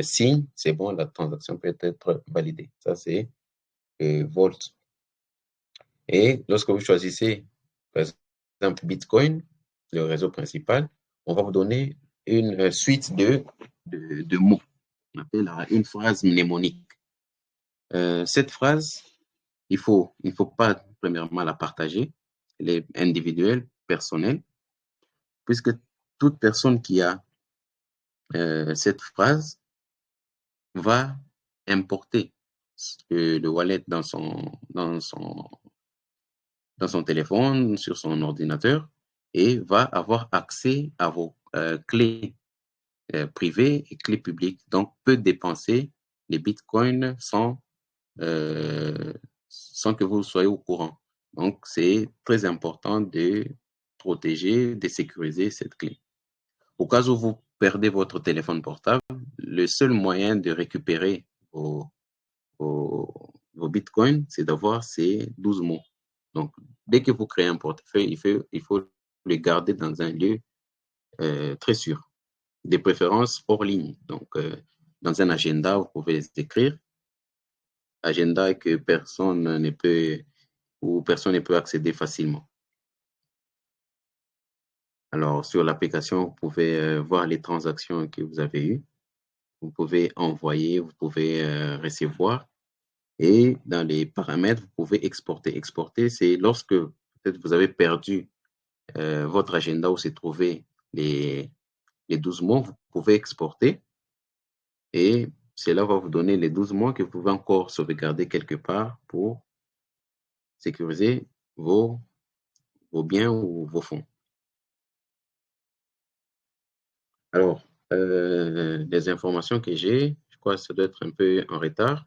signent, c'est bon, la transaction peut être validée. Ça, c'est Volt. Et lorsque vous choisissez, par exemple, Bitcoin, le réseau principal, on va vous donner une suite de mots. On appelle une phrase mnémonique. Cette phrase, il faut pas, premièrement, la partager. elle est individuelle, personnelle, puisque toute personne qui a cette phrase va importer le wallet dans son téléphone, sur son ordinateur, et va avoir accès à vos clés privées et clés publiques. Donc, peut dépenser les bitcoins sans que vous soyez au courant. Donc, c'est très important de protéger, de sécuriser cette clé. Au cas où vous perdez votre téléphone portable, le seul moyen de récupérer vos bitcoins, c'est d'avoir ces 12 mots. Donc, dès que vous créez un portefeuille, il faut le garder dans un lieu très sûr, de préférence hors ligne. Donc, dans un agenda, vous pouvez écrire, agenda que personne ne peut ou personne ne peut accéder facilement. Alors, sur l'application, vous pouvez voir les transactions que vous avez eues. Vous pouvez envoyer, vous pouvez recevoir. Et dans les paramètres, vous pouvez exporter. Exporter, c'est lorsque peut-être vous avez perdu votre agenda où se trouvaient les 12 mois, vous pouvez exporter et cela va vous donner les 12 mois que vous pouvez encore sauvegarder quelque part pour sécuriser vos biens ou vos fonds. Alors, les informations que j'ai, je crois que ça doit être un peu en retard,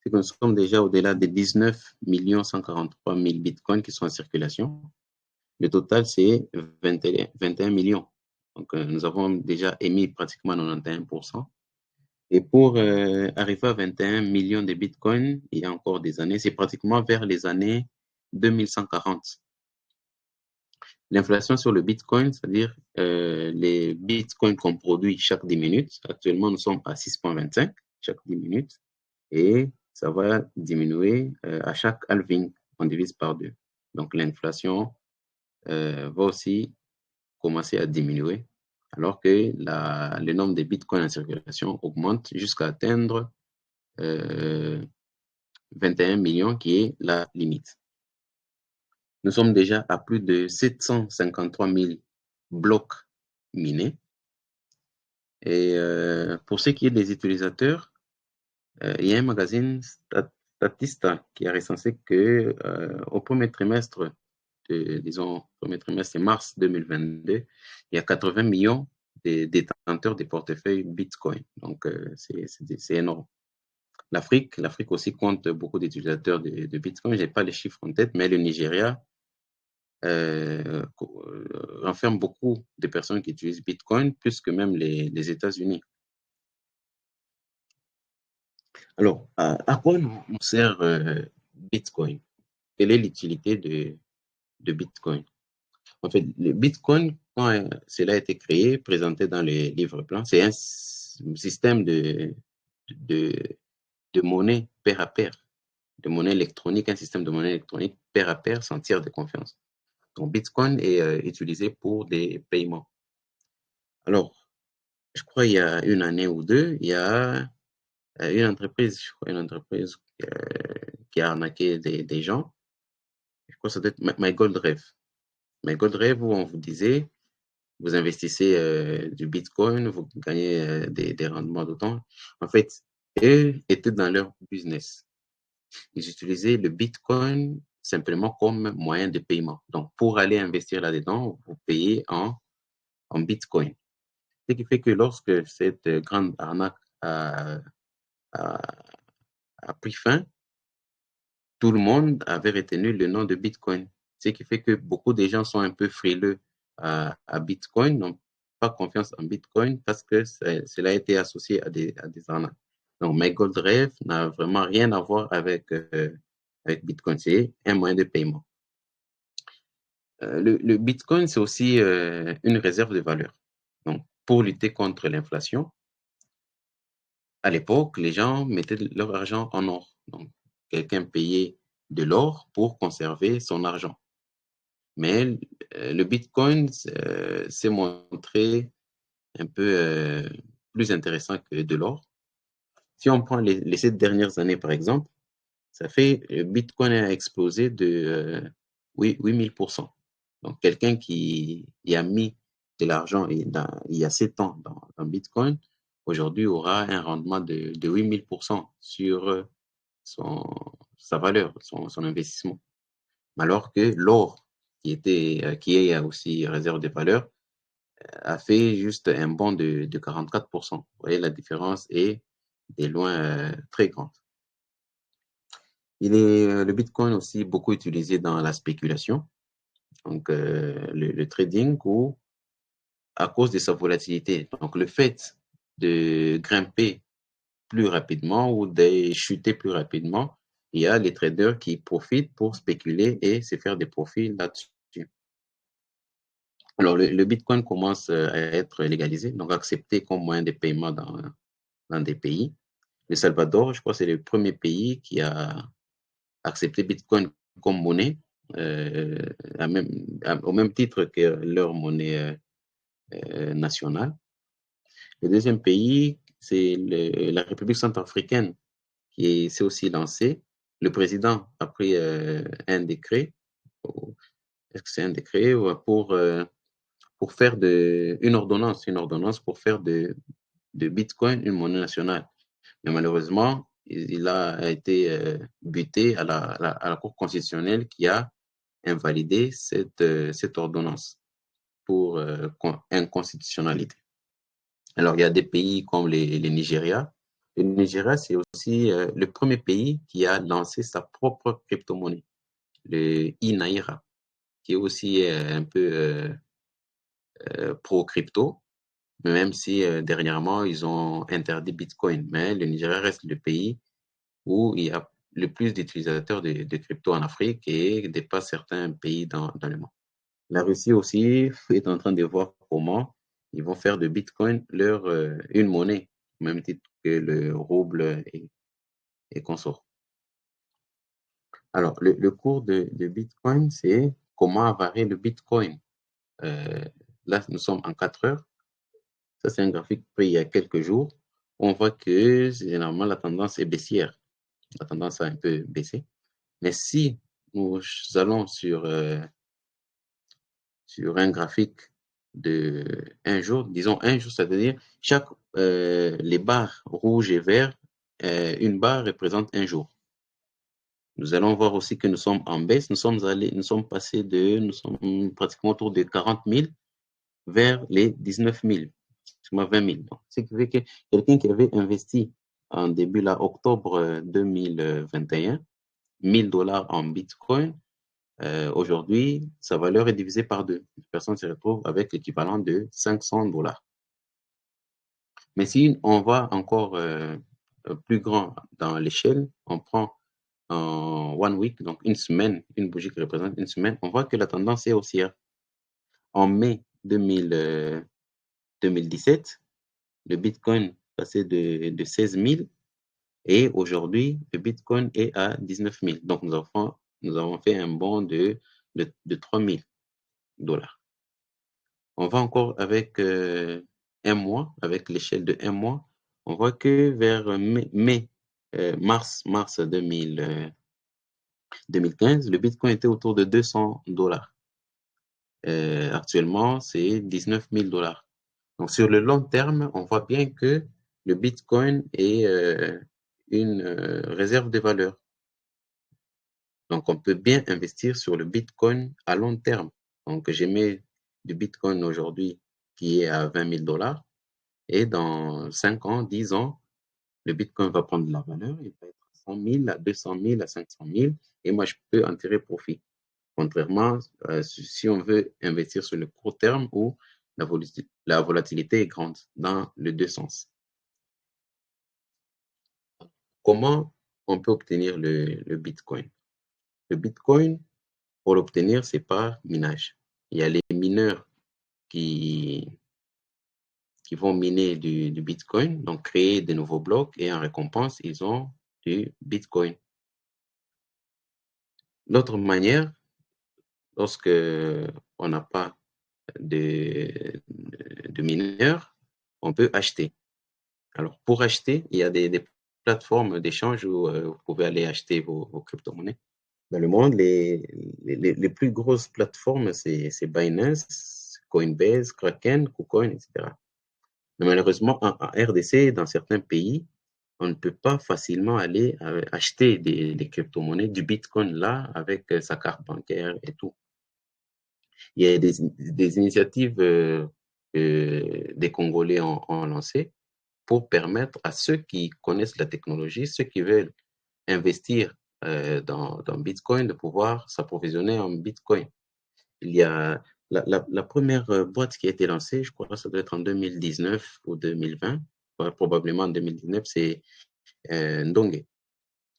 c'est que nous sommes déjà au-delà des 19 143 000 bitcoins qui sont en circulation. Le total, c'est 21 millions. Donc, nous avons déjà émis pratiquement 91%. Et pour arriver à 21 millions de bitcoins, il y a encore des années, c'est pratiquement vers les années 2140. L'inflation sur le bitcoin, c'est-à-dire les bitcoins qu'on produit chaque 10 minutes, actuellement nous sommes à 6,25 chaque 10 minutes, et ça va diminuer à chaque halving, on divise par 2. Donc l'inflation va aussi commencer à diminuer, alors que le nombre de bitcoins en circulation augmente jusqu'à atteindre 21 millions, qui est la limite. Nous sommes déjà à plus de 753 000 blocs minés. Et pour ce qui est des utilisateurs, il y a un magazine Statista qui a recensé que au premier trimestre premier trimestre mars 2022, il y a 80 millions de détenteurs des portefeuilles Bitcoin. Donc, c'est énorme. L'Afrique aussi compte beaucoup d'utilisateurs de Bitcoin. Je n'ai pas les chiffres en tête, mais le Nigeria renferme beaucoup de personnes qui utilisent Bitcoin, plus que même les États-Unis. Alors, à quoi nous sert Bitcoin? Quelle est l'utilité de Bitcoin? En fait, le Bitcoin, quand cela a été créé, présenté dans les livres blancs, c'est un système de, de monnaie pair à pair, de monnaie électronique, un système de monnaie électronique pair à pair sans tiers de confiance. Donc, Bitcoin est utilisé pour des paiements. Alors, je crois il y a une année ou deux, il y a une entreprise qui a arnaqué des gens. Je crois que ça doit être MyGoldRev. MyGoldRev, où on vous disait, vous investissez du Bitcoin, vous gagnez des rendements d'autant. En fait, eux étaient dans leur business. Ils utilisaient le Bitcoin simplement comme moyen de paiement. Donc, pour aller investir là-dedans, vous payez en Bitcoin. Ce qui fait que lorsque cette grande arnaque a pris fin, tout le monde avait retenu le nom de Bitcoin. Ce qui fait que beaucoup de gens sont un peu frileux à Bitcoin, n'ont pas confiance en Bitcoin parce que cela a été associé à des arnaques. Donc, MyGoldRev n'a vraiment rien à voir avec Bitcoin. C'est un moyen de paiement. Le Bitcoin, c'est aussi une réserve de valeur. Donc, pour lutter contre l'inflation, à l'époque, les gens mettaient leur argent en or. Donc, quelqu'un payait de l'or pour conserver son argent. Mais le Bitcoin s'est montré un peu plus intéressant que de l'or. Si on prend les 7 dernières années, par exemple, ça fait le Bitcoin a explosé Oui, 8000%. Donc, quelqu'un qui a mis de l'argent il y a 7 ans dans Bitcoin, aujourd'hui aura un rendement de 8000% sur son, sa valeur, son investissement. Alors que l'or, qui est aussi réserve de valeur, a fait juste un bond de 44%. Vous voyez, la différence est loin très grande. Le Bitcoin aussi beaucoup utilisé dans la spéculation, donc le trading, ou à cause de sa volatilité. Donc le fait de grimper plus rapidement ou de chuter plus rapidement, il y a les traders qui profitent pour spéculer et se faire des profits là-dessus. Alors le Bitcoin commence à être légalisé, donc accepté comme moyen de paiement dans des pays. Le Salvador, je crois, c'est le premier pays qui a accepté Bitcoin comme monnaie, euh, au même titre que leur monnaie nationale. Le deuxième pays, c'est la République centrafricaine qui s'est aussi lancée. Le président a pris un décret, est-ce que c'est un décret, pour faire une ordonnance pour faire de Bitcoin une monnaie nationale. Mais malheureusement, il a été buté à la Cour constitutionnelle qui a invalidé cette ordonnance pour inconstitutionnalité. Alors, il y a des pays comme les Nigeria. Le Nigeria, c'est aussi le premier pays qui a lancé sa propre crypto-monnaie, le e-Naira, qui est aussi un peu pro-crypto, même si dernièrement, ils ont interdit Bitcoin. Mais le Nigeria reste le pays où il y a le plus d'utilisateurs de crypto en Afrique et dépasse certains pays dans le monde. La Russie aussi est en train de voir comment ils vont faire de Bitcoin une monnaie, au même titre que le rouble et consort. Alors, le cours de Bitcoin, c'est comment varier le Bitcoin. Euh, Là, nous sommes en 4 heures. Ça, c'est un graphique pris il y a quelques jours. On voit que généralement, la tendance est baissière. La tendance a un peu baissé. Mais si nous allons sur un graphique de un jour, disons un jour, c'est-à-dire les barres rouges et verts, une barre représente un jour. Nous allons voir aussi que nous sommes en baisse. Nous sommes pratiquement autour de 40 000 vers les 19 000, 20 000. Donc, ce qui fait que quelqu'un qui avait investi en début là, octobre 2021, 1000 $ en Bitcoin, aujourd'hui, sa valeur est divisée par 2. Une personne se retrouve avec l'équivalent de 500 $. Mais si on va encore plus grand dans l'échelle, on prend en 1 week, donc une semaine, une bougie qui représente une semaine, on voit que la tendance est haussière. En mai 2017, le Bitcoin passait de 16 000 et aujourd'hui, le Bitcoin est à 19 000. Donc, nous avons fait un bond de 3 000 $. On va encore avec un mois, avec l'échelle de un mois. On voit que vers mars 2015, le Bitcoin était autour de 200 $. Actuellement, c'est 19 000 $. Donc, sur le long terme, on voit bien que le Bitcoin est une réserve de valeur. Donc, on peut bien investir sur le Bitcoin à long terme. Donc, j'ai mis du Bitcoin aujourd'hui qui est à 20 000 $. Et dans 5 ans, 10 ans, le Bitcoin va prendre de la valeur. Il va être à 100 000, à 200 000, à 500 000. Et moi, je peux en tirer profit. Contrairement, si on veut investir sur le court terme où la volatilité est grande dans les deux sens. Comment on peut obtenir le Bitcoin? Le Bitcoin, pour l'obtenir, c'est par minage. Il y a les mineurs qui vont miner du Bitcoin, donc créer de nouveaux blocs et en récompense, ils ont du Bitcoin. L'autre manière, lorsque on n'a pas de mineurs, on peut acheter. Alors, pour acheter, il y a des plateformes d'échange où vous pouvez aller acheter vos crypto-monnaies. Dans le monde, les plus grosses plateformes, c'est Binance, Coinbase, Kraken, KuCoin, etc. Mais malheureusement, en RDC, dans certains pays, on ne peut pas facilement aller acheter des crypto-monnaies, du Bitcoin là, avec sa carte bancaire et tout. Il y a des initiatives que des Congolais ont lancées pour permettre à ceux qui connaissent la technologie, ceux qui veulent investir dans Bitcoin, de pouvoir s'approvisionner en Bitcoin. Il y a la première boîte qui a été lancée, je crois que ça doit être en 2019 ou 2020, probablement en 2019, c'est Ndonge.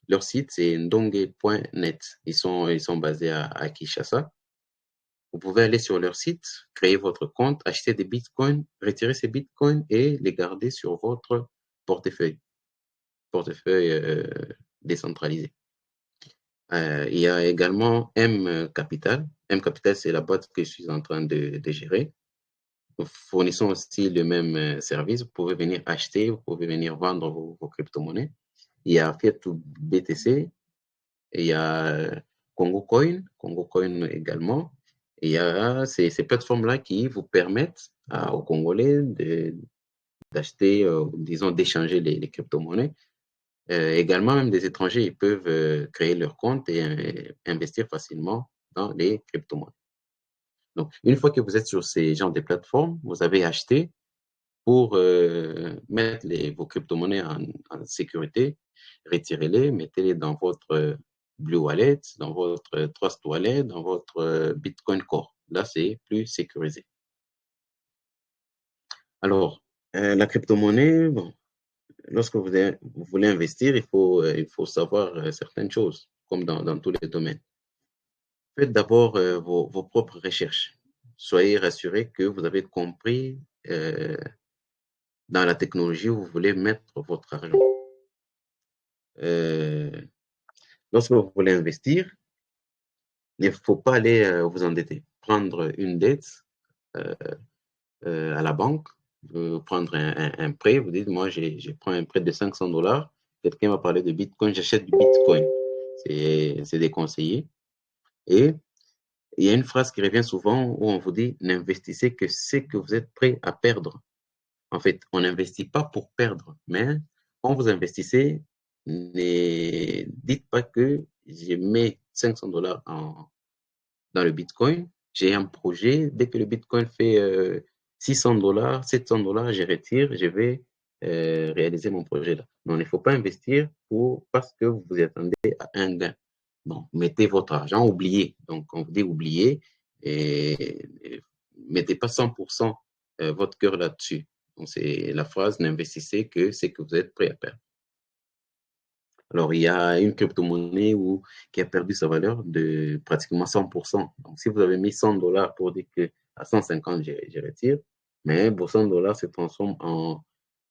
Leur site, c'est ndonge.net. Ils sont basés à Kinshasa. Vous pouvez aller sur leur site, créer votre compte, acheter des bitcoins, retirer ces bitcoins et les garder sur votre portefeuille décentralisé. Il y a également M Capital. M Capital, c'est la boîte que je suis en train de gérer. Nous fournissons aussi le même service. Vous pouvez venir acheter, vous pouvez venir vendre vos crypto-monnaies. Il y a Fiat2BTC, il y a Congo Coin également. Et il y a ces plateformes-là qui vous permettent aux Congolais d'acheter, disons, d'échanger les crypto-monnaies. Également, même des étrangers, ils peuvent créer leur compte et investir facilement dans les crypto-monnaies. Donc, une fois que vous êtes sur ces genres de plateformes, vous avez acheté pour mettre vos crypto-monnaies en sécurité, retirez-les, mettez-les dans votre Blue Wallet, dans votre Trust Wallet, dans votre Bitcoin Core. Là, c'est plus sécurisé. Alors, la crypto-monnaie, bon, lorsque vous voulez investir, il faut savoir certaines choses, comme dans tous les domaines. Faites d'abord vos propres recherches. Soyez rassurés que vous avez compris dans la technologie où vous voulez mettre votre argent. Lorsque vous voulez investir, il ne faut pas aller vous endetter. Prendre une dette à la banque, prendre un prêt, vous dites, moi, je prends un prêt de $500, quelqu'un m'a parlé de Bitcoin, j'achète du Bitcoin. C'est déconseillé. Et il y a une phrase qui revient souvent où on vous dit, n'investissez que ce que vous êtes prêt à perdre. En fait, on n'investit pas pour perdre, mais quand vous investissez, ne dites pas que je mets $500 dans le Bitcoin, j'ai un projet, dès que le Bitcoin fait $600, $700, je retire, je vais réaliser mon projet là. Non, il ne faut pas investir parce que vous vous attendez à un gain. Bon, mettez votre argent, oubliez. Donc, on vous dit oubliez et mettez pas 100% votre cœur là-dessus. Donc, c'est la phrase, n'investissez que ce que vous êtes prêt à perdre. Alors, il y a une crypto-monnaie qui a perdu sa valeur de pratiquement 100%. Donc, si vous avez mis $100 pour dire que à 150, je retire, mais pour $100 se transforme en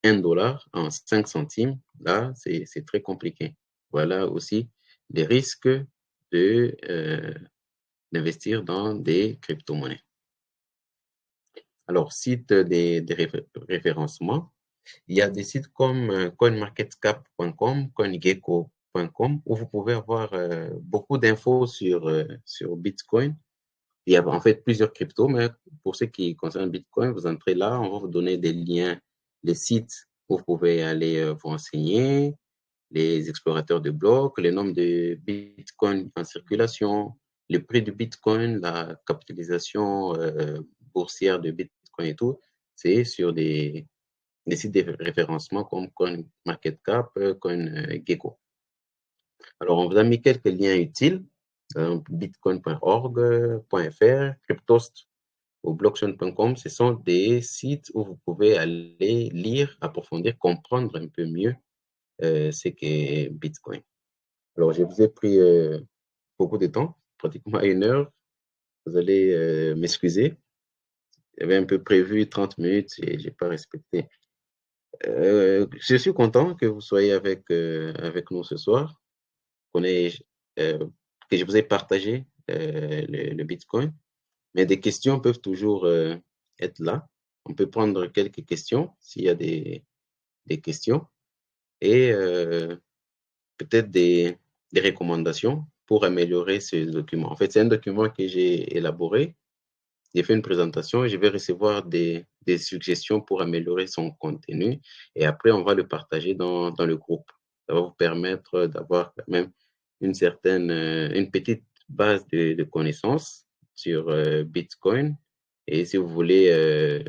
$1, en 5 centimes. Là, c'est très compliqué. Voilà aussi les risques d'investir dans des crypto-monnaies. Alors, site des référencements. Il y a des sites comme coinmarketcap.com, coingecko.com, où vous pouvez avoir beaucoup d'infos sur Bitcoin. Il y a en fait plusieurs cryptos, mais pour ceux qui concernent Bitcoin, vous entrez là, on va vous donner des liens, les sites où vous pouvez aller vous renseigner, les explorateurs de blocs, les nombres de Bitcoin en circulation, le prix du Bitcoin, la capitalisation boursière de Bitcoin et tout. C'est sur des sites de référencement comme CoinMarketCap, CoinGecko. Alors, on vous a mis quelques liens utiles, bitcoin.org.fr, Cryptost ou blockchain.com. Ce sont des sites où vous pouvez aller lire, approfondir, comprendre un peu mieux ce qu'est Bitcoin. Alors, je vous ai pris beaucoup de temps, pratiquement 1 heure. Vous allez m'excuser. J'avais un peu prévu 30 minutes et je n'ai pas respecté. Je suis content que vous soyez avec nous ce soir, que je vous ai partagé le Bitcoin. Mais des questions peuvent toujours être là. On peut prendre quelques questions s'il y a des questions et peut-être des recommandations pour améliorer ce document. En fait, c'est un document que j'ai élaboré. J'ai fait une présentation et je vais recevoir des suggestions pour améliorer son contenu. Et après, on va le partager dans le groupe. Ça va vous permettre d'avoir quand même une petite base de connaissances sur Bitcoin. Et si vous voulez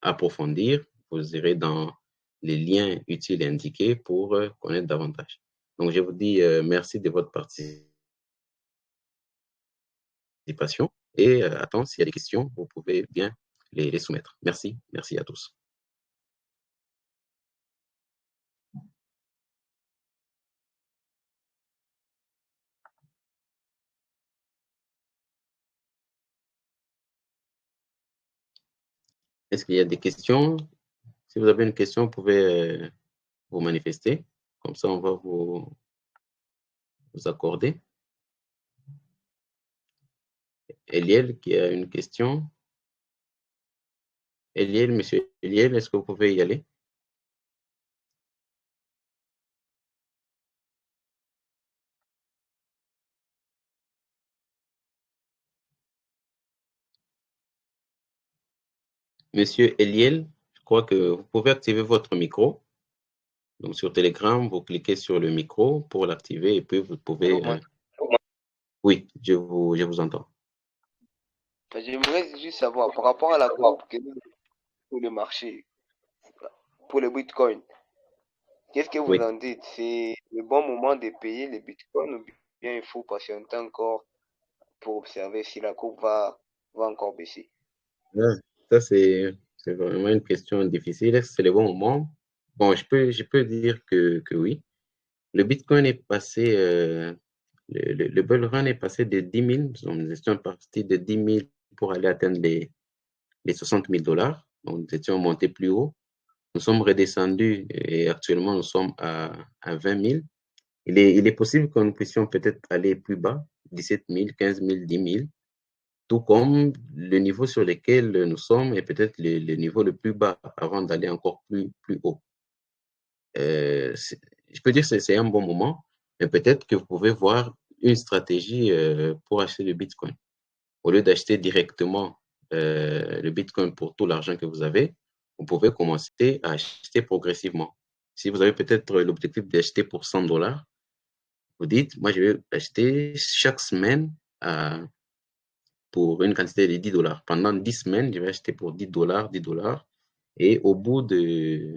approfondir, vous irez dans les liens utiles indiqués pour connaître davantage. Donc, je vous dis merci de votre participation et attends, s'il y a des questions, vous pouvez bien les soumettre. Merci, merci à tous. Est-ce qu'il y a des questions? Si vous avez une question, vous pouvez vous manifester. Comme ça, on va vous accorder. Eliel qui a une question. Eliel, monsieur Eliel, est-ce que vous pouvez y aller? Monsieur Eliel, je crois que vous pouvez activer votre micro. Donc, sur Telegram, vous cliquez sur le micro pour l'activer et puis vous pouvez. Oui, je vous entends. J'aimerais juste savoir, par rapport à la coupe pour le marché, pour le Bitcoin, qu'est-ce que vous Oui. en dites? C'est le bon moment de payer le Bitcoin ou bien il faut patienter encore pour observer si la courbe va encore baisser? Ça, c'est vraiment une question difficile. Est-ce que c'est le bon moment? Bon, je peux dire que oui. Le Bitcoin est passé, le bull run est passé de 10 000, nous étions partis de 10 000 pour aller atteindre les 60 000 dollars. Donc, nous étions montés plus haut. Nous sommes redescendus et actuellement, nous sommes à 20 000. Il est possible que nous puissions peut-être aller plus bas, 17 000, 15 000, 10 000, tout comme le niveau sur lequel nous sommes est peut-être le niveau le plus bas avant d'aller encore plus haut. Je peux dire que c'est un bon moment, mais peut-être que vous pouvez voir une stratégie pour acheter le Bitcoin. Au lieu d'acheter directement le Bitcoin pour tout l'argent que vous avez, vous pouvez commencer à acheter progressivement. Si vous avez peut-être l'objectif d'acheter pour 100 dollars, vous dites, moi, je vais acheter chaque semaine pour une quantité de 10 dollars. Pendant 10 semaines, je vais acheter pour 10 dollars, 10 dollars. Et au bout de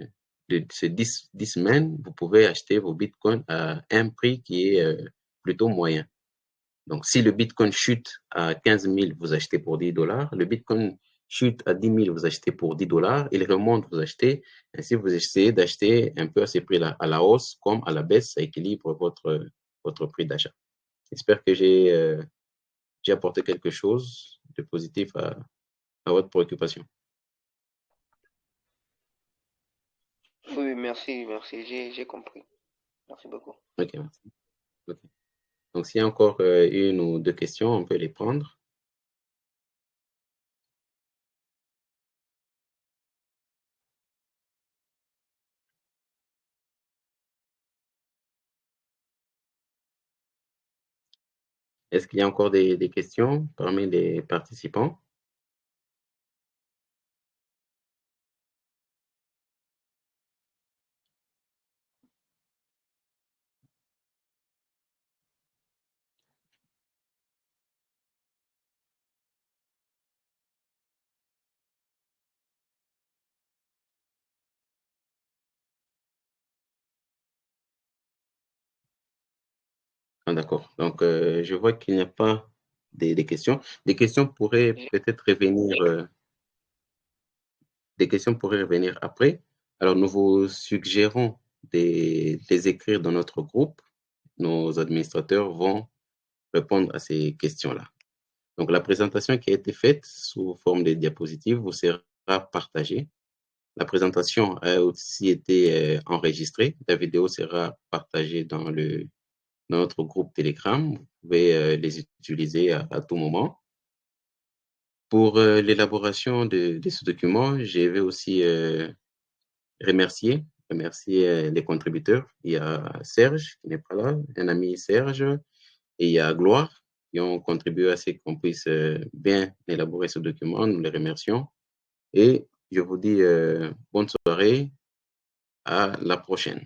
ces 10 semaines, vous pouvez acheter vos bitcoins à un prix qui est plutôt moyen. Donc, si le bitcoin chute à 15 000, vous achetez pour 10 dollars. Le bitcoin chute à 10 000, vous achetez pour 10 dollars. Il remonte, vous achetez. Ainsi, vous essayez d'acheter un peu à ces prix-là, à la hausse comme à la baisse, ça équilibre votre prix d'achat. J'espère que j'ai apporté quelque chose de positif à votre préoccupation. Oui, merci, j'ai compris. Merci beaucoup. Ok, merci. Okay. Donc, s'il y a encore une ou deux questions, on peut les prendre. Est-ce qu'il y a encore des questions parmi les participants? Ah, d'accord. Donc, je vois qu'il n'y a pas des questions. Des questions pourraient peut-être revenir. Des questions pourraient revenir après. Alors, nous vous suggérons de les écrire dans notre groupe. Nos administrateurs vont répondre à ces questions-là. Donc, la présentation qui a été faite sous forme de diapositive vous sera partagée. La présentation a aussi été enregistrée. La vidéo sera partagée dans notre groupe Telegram. Vous pouvez les utiliser à tout moment. Pour l'élaboration de ce document, je vais aussi remercier les contributeurs. Il y a Serge qui n'est pas là, un ami Serge. et il y a Gloire qui ont contribué à ce qu'on puisse bien élaborer ce document. Nous les remercions. Et je vous dis bonne soirée, à la prochaine.